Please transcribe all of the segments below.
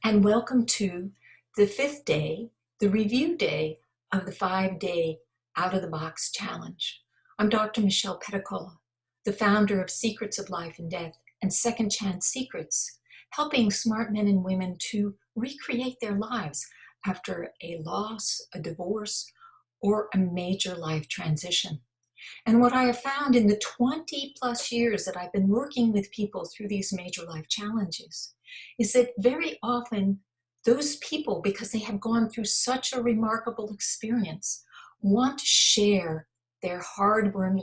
and welcome to the fifth day, the review day of the 5-day Out of the Box Challenge. I'm Dr. Michelle Pedicola, the founder of Secrets of Life and Death and Second Chance Secrets, helping smart men and women to recreate their lives after a loss, a divorce, or a major life transition. And what I have found in the 20 plus years that I've been working with people through these major life challenges is that very often those people, because they have gone through such a remarkable experience, want to share their hard-earned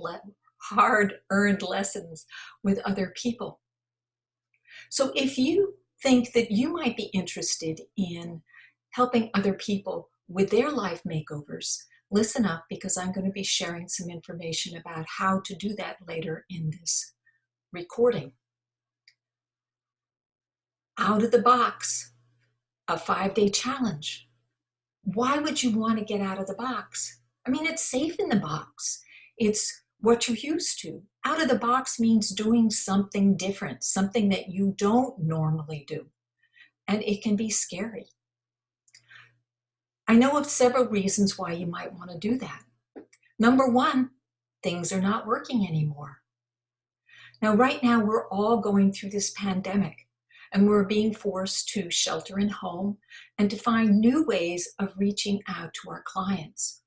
lessons with other people. So if you think that you might be interested in helping other people with their life makeovers, listen up, because I'm going to be sharing some information about how to do that later in this recording. Out of the box, a 5-day challenge. Why would you want to get out of the box? I mean, it's safe in the box. It's what you're used to. Out of the box means doing something different, something that you don't normally do. And it can be scary. I know of several reasons why you might want to do that. Number one, things are not working anymore. Now, right now, we're all going through this pandemic, and we're being forced to shelter in home and to find new ways of reaching out to our clients.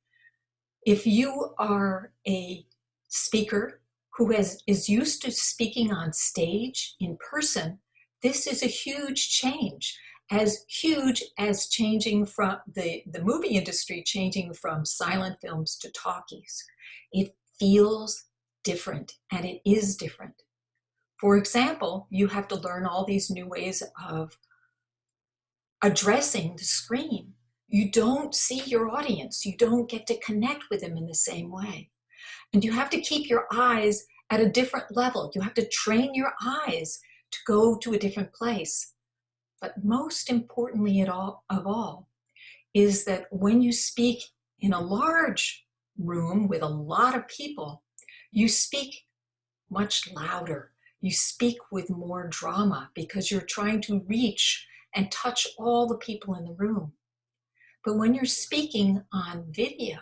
If you are a speaker who is used to speaking on stage in person, this is a huge change. As huge as changing from the movie industry, changing from silent films to talkies. It feels different, and it is different. For example, you have to learn all these new ways of addressing the screen. You don't see your audience. You don't get to connect with them in the same way. And you have to keep your eyes at a different level. You have to train your eyes to go to a different place. But most importantly of all, is that when you speak in a large room with a lot of people, you speak much louder. You speak with more drama because you're trying to reach and touch all the people in the room. But when you're speaking on video,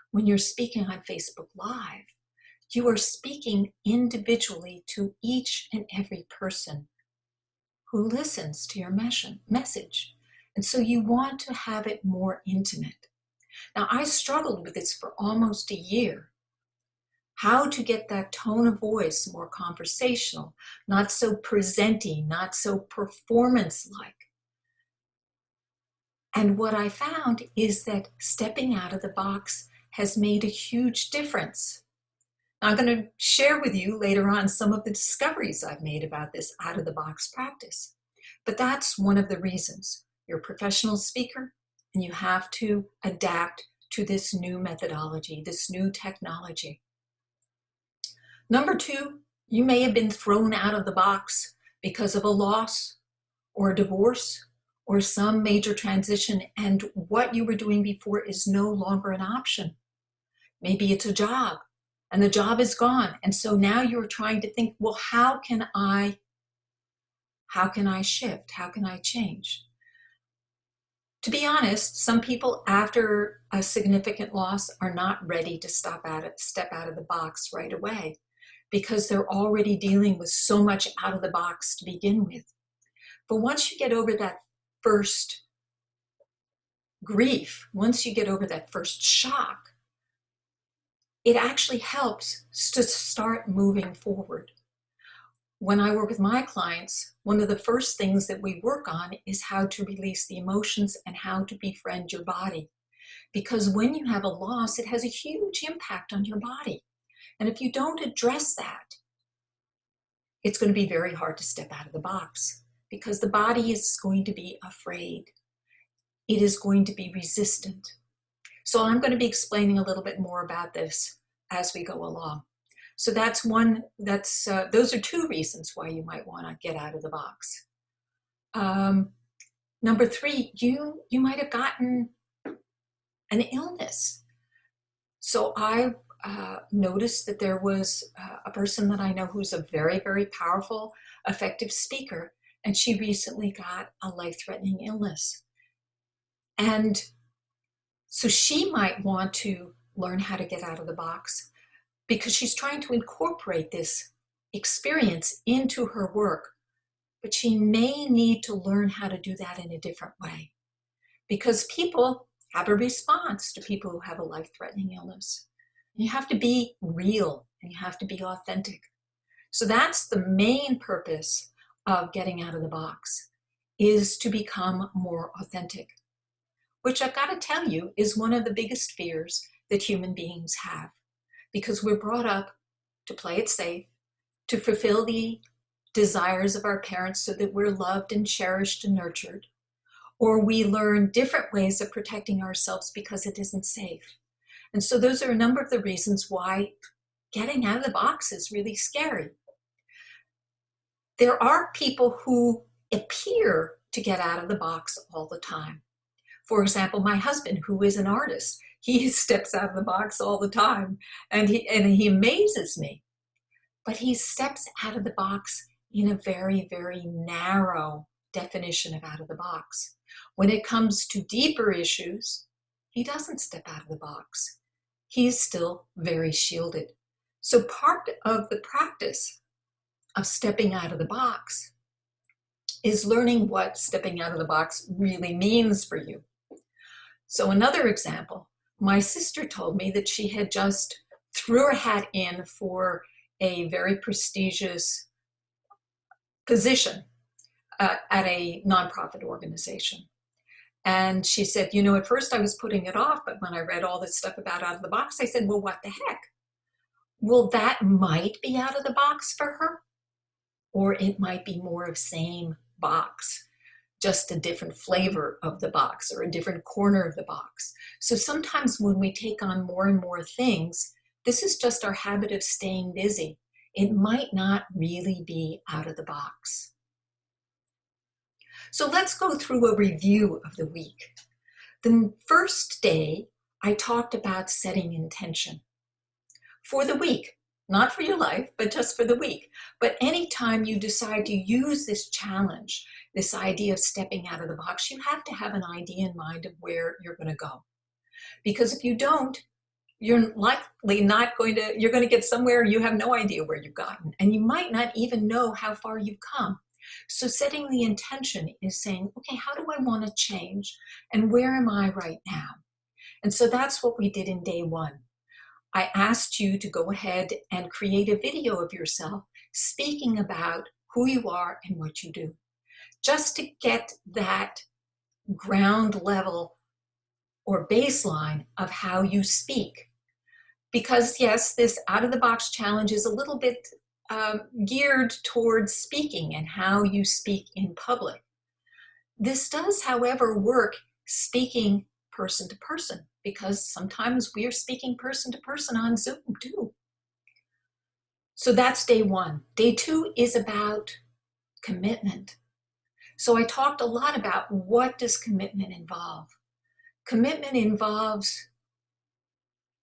when you're speaking on Facebook Live, you are speaking individually to each and every person who listens to your message. And so you want to have it more intimate. Now, I struggled with this for almost a year. How to get that tone of voice more conversational, not so presenting, not so performance-like. And what I found is that stepping out of the box has made a huge difference. I'm going to share with you later on some of the discoveries I've made about this out-of-the-box practice. But that's one of the reasons. You're a professional speaker, and you have to adapt to this new methodology, this new technology. Number two, you may have been thrown out of the box because of a loss or a divorce or some major transition, and what you were doing before is no longer an option. Maybe it's a job, and the job is gone. And so now you're trying to think, well, how can I shift? How can I change? To be honest, some people after a significant loss are not ready to step out of the box right away because they're already dealing with so much out of the box to begin with. But once you get over that first grief, once you get over that first shock, it actually helps to start moving forward. When I work with my clients, one of the first things that we work on is how to release the emotions and how to befriend your body. Because when you have a loss, it has a huge impact on your body. And if you don't address that, it's going to be very hard to step out of the box because the body is going to be afraid. It is going to be resistant. So I'm going to be explaining a little bit more about this as we go along. So those are two reasons why you might want to get out of the box. Number three, you might have gotten an illness. So I noticed that there was a person that I know who's a very, very powerful, effective speaker, and she recently got a life-threatening illness. And so she might want to learn how to get out of the box because she's trying to incorporate this experience into her work, but she may need to learn how to do that in a different way because people have a response to people who have a life-threatening illness. And you have to be real and you have to be authentic. So that's the main purpose of getting out of the box, is to become more authentic, which I've got to tell you is one of the biggest fears that human beings have, because we're brought up to play it safe, to fulfill the desires of our parents so that we're loved and cherished and nurtured, or we learn different ways of protecting ourselves because it isn't safe. And so those are a number of the reasons why getting out of the box is really scary. There are people who appear to get out of the box all the time. For example, my husband, who is an artist, he steps out of the box all the time, and he amazes me. But he steps out of the box in a very, very narrow definition of out of the box. When it comes to deeper issues, he doesn't step out of the box. He is still very shielded. So part of the practice of stepping out of the box is learning what stepping out of the box really means for you. So another example, my sister told me that she had just threw her hat in for a very prestigious position at a nonprofit organization. And she said, you know, at first I was putting it off, but when I read all this stuff about out of the box, I said, well, what the heck? Well, that might be out of the box for her, or it might be more of same box, just a different flavor of the box or a different corner of the box. So sometimes when we take on more and more things, this is just our habit of staying busy. It might not really be out of the box. So let's go through a review of the week. The first day, I talked about setting intention for the week, not for your life, but just for the week. But anytime you decide to use this challenge, this idea of stepping out of the box, you have to have an idea in mind of where you're going to go. Because if you don't, you're likely not going to, you're going to get somewhere you have no idea where you've gotten, and you might not even know how far you've come. So setting the intention is saying, okay, how do I want to change? And where am I right now? And so that's what we did in day one. I asked you to go ahead and create a video of yourself speaking about who you are and what you do, just to get that ground level or baseline of how you speak. Because yes, this out of the box challenge is a little bit geared towards speaking and how you speak in public. This does, however, work speaking person to person, because sometimes we are speaking person to person on Zoom too. So that's day one. Day two is about commitment. So I talked a lot about what does commitment involve. Commitment involves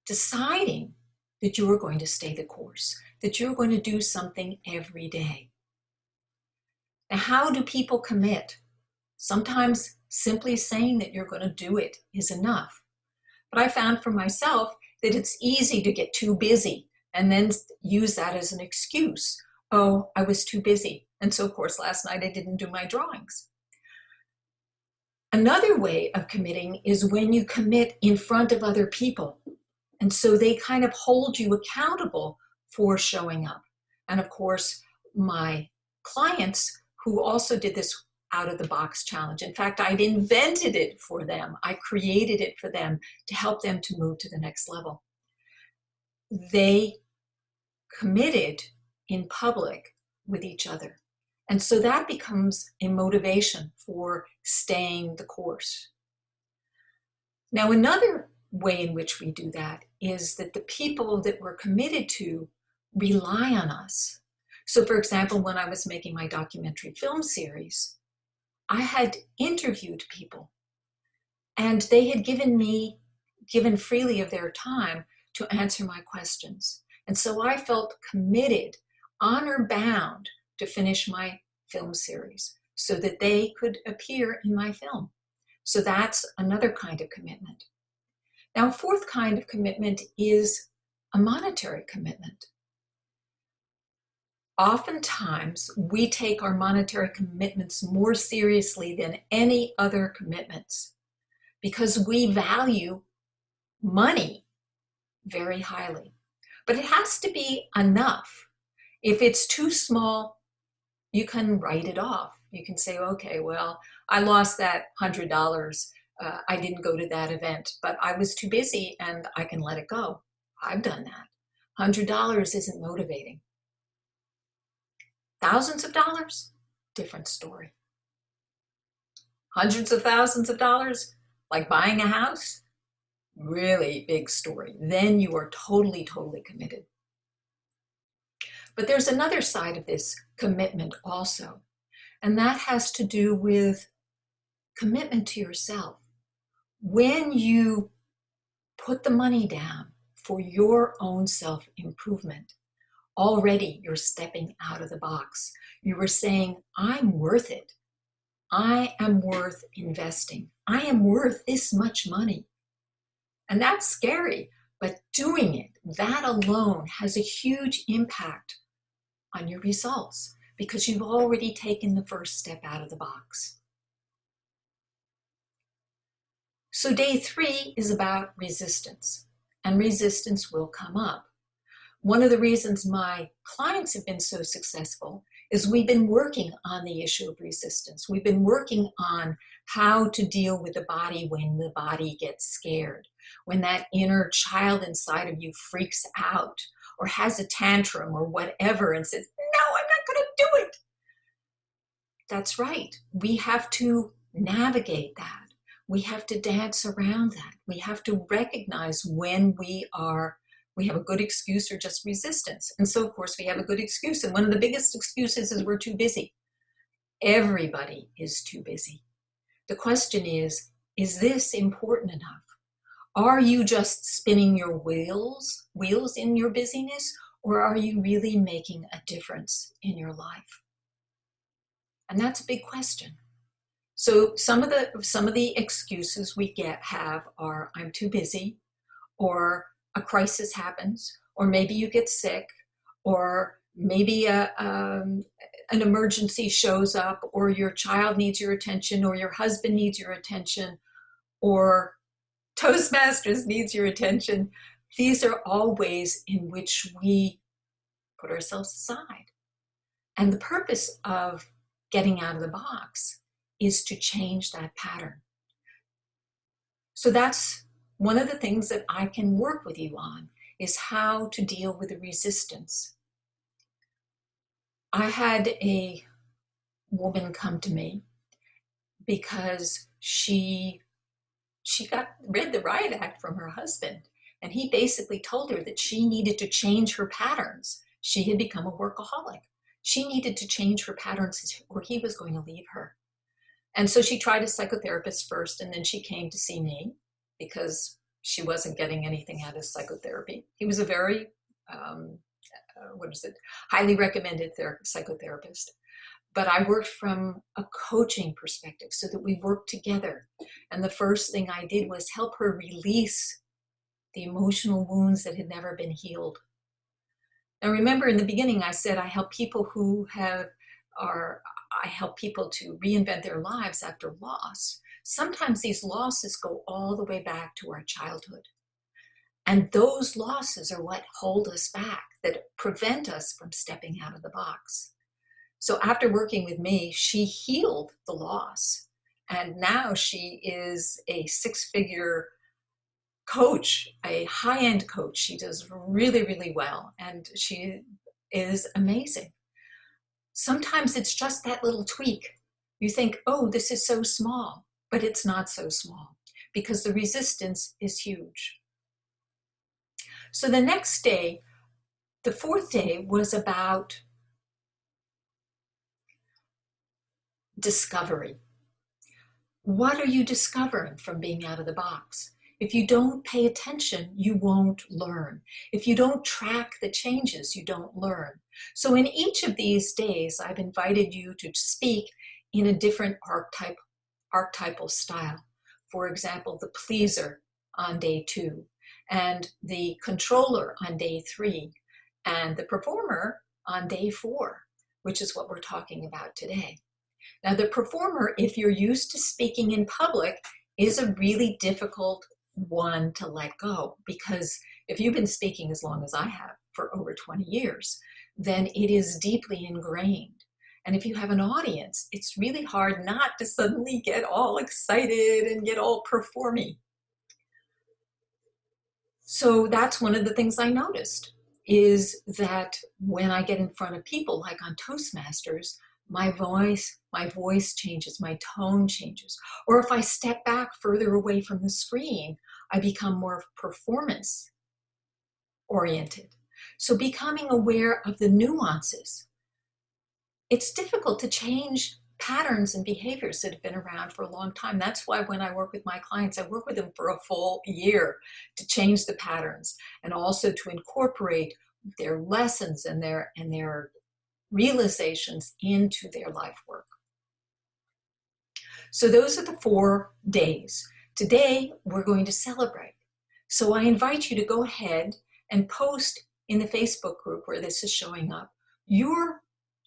deciding that you are going to stay the course, that you're going to do something every day. Now, how do people commit? Sometimes simply saying that you're going to do it is enough. But I found for myself that it's easy to get too busy and then use that as an excuse. Oh, I was too busy. And so, of course, last night I didn't do my drawings. Another way of committing is when you commit in front of other people. And so they kind of hold you accountable for showing up. And of course, my clients who also did this out of the box challenge. In fact, I'd invented it for them. I created it for them to help them to move to the next level. They committed in public with each other. And so that becomes a motivation for staying the course. Now, another way in which we do that is that the people that we're committed to rely on us. So for example, when I was making my documentary film series, I had interviewed people and they had given freely of their time to answer my questions. And so I felt committed, honor bound to finish my film series. so that they could appear in my film. So that's another kind of commitment. Now, a fourth kind of commitment is a monetary commitment. Oftentimes, we take our monetary commitments more seriously than any other commitments because we value money very highly. But it has to be enough. If it's too small, you can write it off. You can say, okay, well, I lost that $100. I didn't go to that event, but I was too busy and I can let it go. I've done that. $100 isn't motivating. Thousands of dollars, different story. Hundreds of thousands of dollars, like buying a house, really big story. Then you are totally, totally committed. But there's another side of this commitment also, and that has to do with commitment to yourself. When you put the money down for your own self-improvement, already you're stepping out of the box. You were saying, I'm worth it. I am worth investing. I am worth this much money. And that's scary, but doing it, that alone has a huge impact on your results because you've already taken the first step out of the box. So day 3 is about resistance, and resistance will come up. One of the reasons my clients have been so successful is we've been working on the issue of resistance. We've been working on how to deal with the body when the body gets scared, when that inner child inside of you freaks out or has a tantrum or whatever and says, no, I'm not going to do it. That's right. We have to navigate that. We have to dance around that. We have to recognize when we have a good excuse or just resistance. And so, of course, we have a good excuse. And one of the biggest excuses is we're too busy. Everybody is too busy. The question is this important enough? Are you just spinning your wheels in your busyness, or are you really making a difference in your life? And that's a big question. So some of the excuses we have are I'm too busy, or a crisis happens, or maybe you get sick, or maybe an emergency shows up, or your child needs your attention, or your husband needs your attention, or Toastmasters needs your attention. These are all ways in which we put ourselves aside. And the purpose of getting out of the box is to change that pattern. So that's one of the things that I can work with you on, is how to deal with the resistance. I had a woman come to me because she read the Riot Act from her husband, and he basically told her that she needed to change her patterns. She had become a workaholic. She needed to change her patterns or he was going to leave her. And so she tried a psychotherapist first, and then she came to see me because she wasn't getting anything out of psychotherapy. He was a very, highly recommended psychotherapist. But I worked from a coaching perspective so that we worked together. And the first thing I did was help her release the emotional wounds that had never been healed. Now remember, in the beginning I said I help people I help people to reinvent their lives after loss. Sometimes these losses go all the way back to our childhood. And those losses are what hold us back, that prevent us from stepping out of the box. So after working with me, she healed the loss. And now she is a 6-figure coach, a high-end coach. She does really, really well. And she is amazing. Sometimes it's just that little tweak. You think, oh, this is so small, but it's not so small because the resistance is huge. So the next day, the 4th day, was about discovery. What are you discovering from being out of the box? If you don't pay attention, you won't learn. If you don't track the changes, you don't learn. So in each of these days, I've invited you to speak in a different archetypal style. For example, the pleaser on day 2, and the controller on day 3, and the performer on day 4, which is what we're talking about today. Now, the performer, if you're used to speaking in public, is a really difficult one to let go, because if you've been speaking as long as I have, for over 20 years, then it is deeply ingrained. And if you have an audience, it's really hard not to suddenly get all excited and get all performy. So that's one of the things I noticed, is that when I get in front of people, like on Toastmasters, my voice changes, my tone changes. Or if I step back further away from the screen, I become more performance oriented. So becoming aware of the nuances. It's difficult to change patterns and behaviors that have been around for a long time. That's why when I work with my clients, I work with them for a full year to change the patterns, and also to incorporate their lessons and their realizations into their life work. So those are the 4 days. Today, we're going to celebrate. So I invite you to go ahead and post in the Facebook group where this is showing up your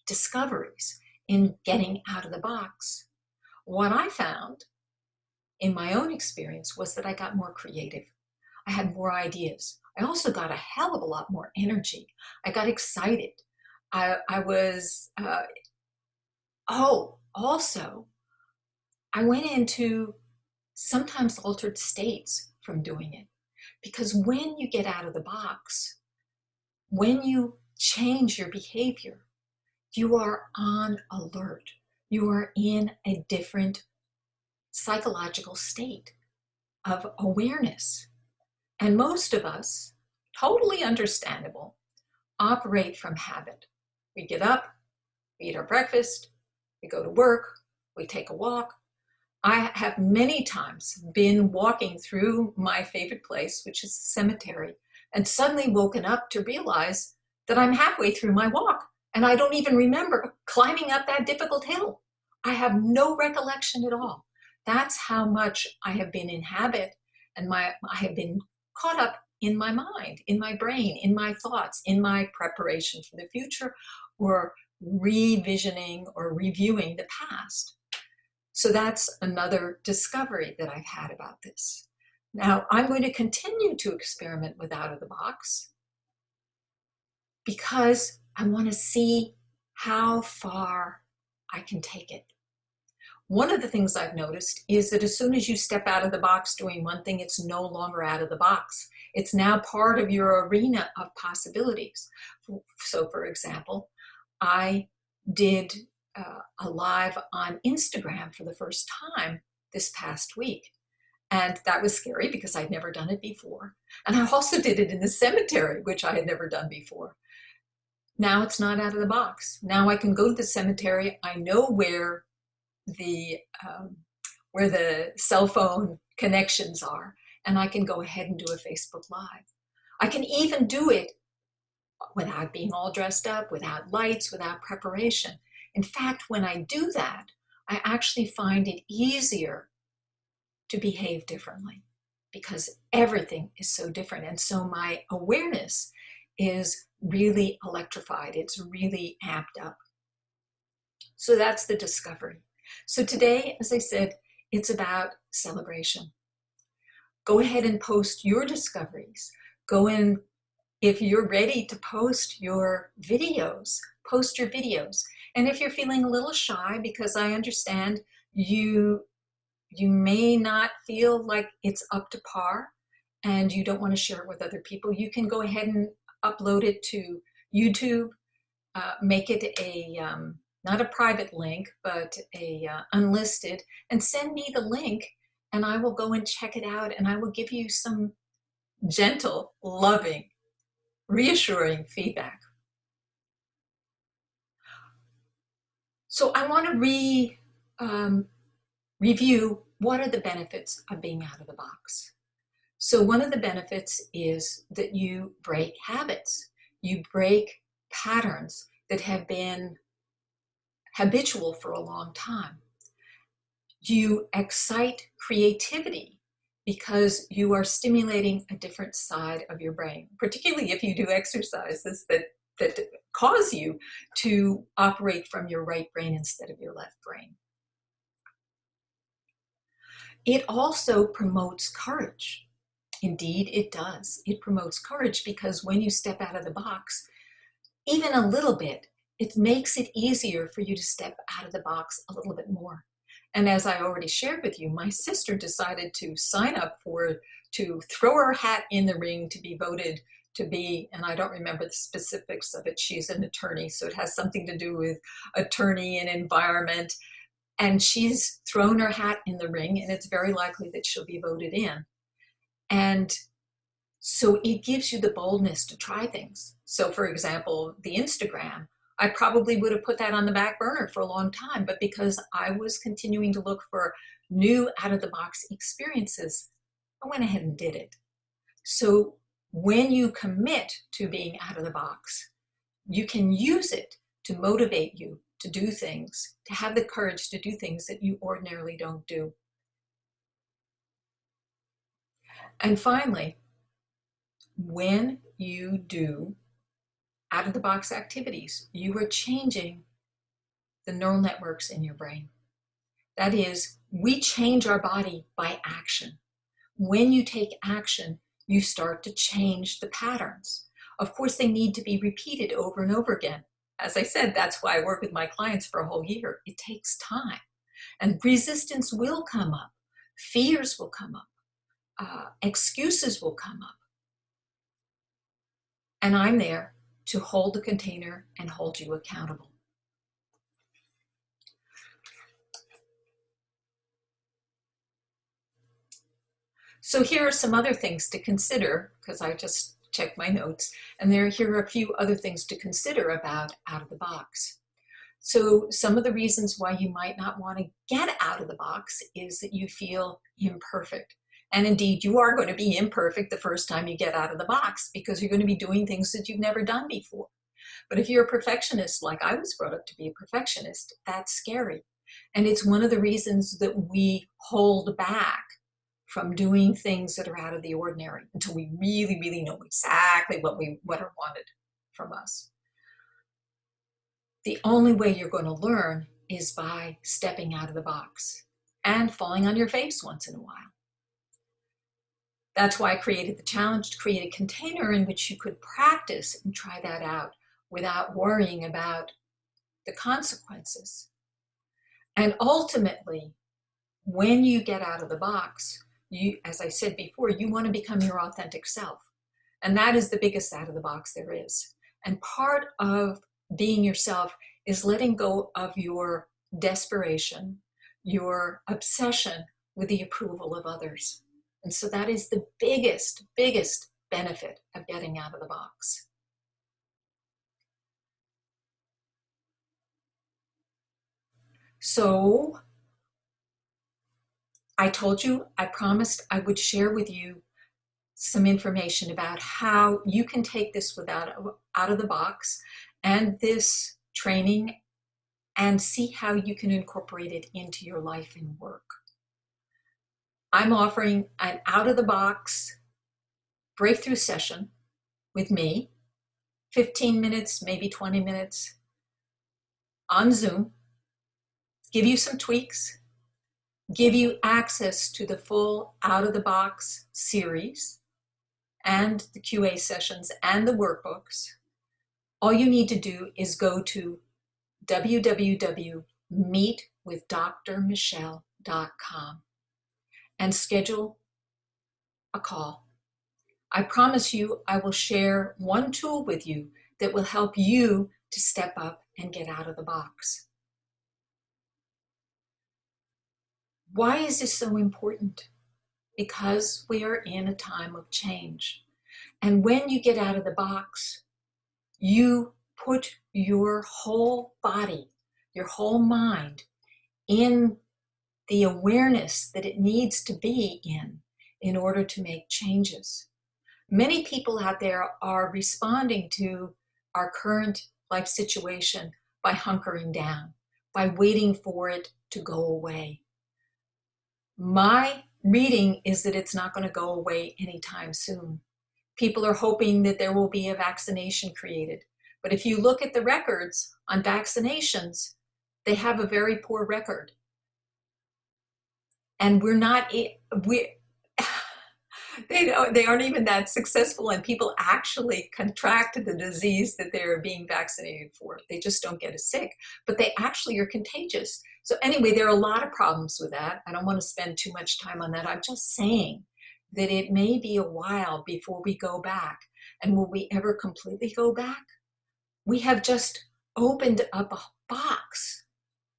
discoveries in getting out of the box. What I found in my own experience was that I got more creative. I had more ideas. I also got a hell of a lot more energy. I got excited. Also, I went into sometimes altered states from doing it. Because when you get out of the box, when you change your behavior, you are on alert. You are in a different psychological state of awareness. And most of us, totally understandable, operate from habit. We get up, we eat our breakfast, we go to work, we take a walk. I have many times been walking through my favorite place, which is the cemetery, and suddenly woken up to realize that I'm halfway through my walk, and I don't even remember climbing up that difficult hill. I have no recollection at all. That's how much I have been in habit, and I have been caught up in my mind, in my brain, in my thoughts, in my preparation for the future, or revisioning or reviewing the past. So that's another discovery that I've had about this. Now, I'm going to continue to experiment with out of the box because I want to see how far I can take it. One of the things I've noticed is that as soon as you step out of the box doing one thing, it's no longer out of the box. It's now part of your arena of possibilities. So, for example, I did a live on Instagram for the first time this past week. And that was scary because I'd never done it before. And I also did it in the cemetery, which I had never done before. Now it's not out of the box. Now I can go to the cemetery. I know where the cell phone connections are, and I can go ahead and do a Facebook Live. I can even do it without being all dressed up, without lights, without preparation. In fact, when I do that, I actually find it easier to behave differently because everything is so different. And so my awareness is really electrified. It's really amped up. So that's the discovery. So today, as I said, it's about celebration. Go ahead and post your discoveries. Go in, if you're ready to post your videos, post your videos. And if you're feeling a little shy, because I understand you may not feel like it's up to par and you don't want to share it with other people, you can go ahead and upload it to YouTube, make it a, not a private link, but a unlisted, and send me the link and I will go and check it out and I will give you some gentle, loving, reassuring feedback. So I want to review what are the benefits of being out of the box. So one of the benefits is that you break habits. You break patterns that have been habitual for a long time. You excite creativity because you are stimulating a different side of your brain, particularly if you do exercises that cause you to operate from your right brain instead of your left brain. It also promotes courage. Indeed, it does. It promotes courage because when you step out of the box, even a little bit, it makes it easier for you to step out of the box a little bit more. And as I already shared with you, my sister decided to sign up to throw her hat in the ring to be voted to be, and I don't remember the specifics of it, she's an attorney, so it has something to do with attorney and environment. And she's thrown her hat in the ring, and it's very likely that she'll be voted in. And so it gives you the boldness to try things. So for example, the Instagram, I probably would have put that on the back burner for a long time, but because I was continuing to look for new out-of-the-box experiences, I went ahead and did it. So when you commit to being out of the box, you can use it to motivate you to do things, to have the courage to do things that you ordinarily don't do. And finally, when you do out-of-the-box activities, you are changing the neural networks in your brain. That is, we change our body by action. When you take action, you start to change the patterns. Of course, they need to be repeated over and over again. As I said, that's why I work with my clients for a whole year. It takes time. And resistance will come up. Fears will come up. Excuses will come up. And I'm there to hold the container and hold you accountable. So here are some other things to consider, because I just checked my notes, and here are a few other things to consider about out of the box. So some of the reasons why you might not want to get out of the box is that you feel imperfect. And indeed, you are going to be imperfect the first time you get out of the box because you're going to be doing things that you've never done before. But if you're a perfectionist, like I was brought up to be a perfectionist, that's scary. And it's one of the reasons that we hold back from doing things that are out of the ordinary until we really, really know exactly what are wanted from us. The only way you're going to learn is by stepping out of the box and falling on your face once in a while. That's why I created the challenge to create a container in which you could practice and try that out without worrying about the consequences. And ultimately, when you get out of the box, you, as I said before, you want to become your authentic self. And that is the biggest out of the box there is. And part of being yourself is letting go of your desperation, your obsession with the approval of others. And so that is the biggest benefit of getting out of the box. So I told you, I promised I would share with you some information about how you can take this out of the box and this training and see how you can incorporate it into your life and work. I'm offering an out-of-the-box breakthrough session with me, 15 minutes, maybe 20 minutes, on Zoom, give you some tweaks, give you access to the full out-of-the-box series and the QA sessions and the workbooks. All you need to do is go to www.meetwithdrmichelle.com and schedule a call. I promise you I will share one tool with you that will help you to step up and get out of the box. Why is this so important? Because we are in a time of change. And when you get out of the box, you put your whole body, your whole mind in the awareness that it needs to be in order to make changes. Many people out there are responding to our current life situation by hunkering down, by waiting for it to go away. My reading is that it's not going to go away anytime soon. People are hoping that there will be a vaccination created. But if you look at the records on vaccinations, they have a very poor record. And they aren't even that successful, and people actually contract the disease that they're being vaccinated for. They just don't get as sick, but they actually are contagious. So anyway, there are a lot of problems with that. I don't want to spend too much time on that. I'm just saying that it may be a while before we go back. And will we ever completely go back? We have just opened up a box,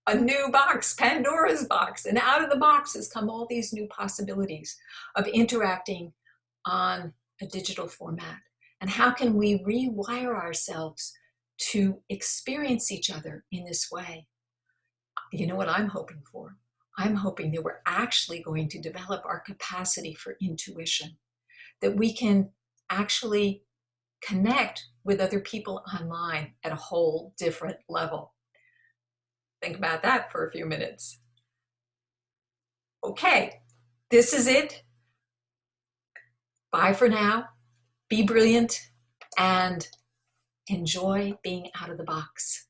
a new box, Pandora's box. And out of the box has come all these new possibilities of interacting on a digital format. And how can we rewire ourselves to experience each other in this way? You know what I'm hoping for? I'm hoping that we're actually going to develop our capacity for intuition, that we can actually connect with other people online at a whole different level. Think about that for a few minutes. Okay, this is it. Bye for now. Be brilliant and enjoy being out of the box.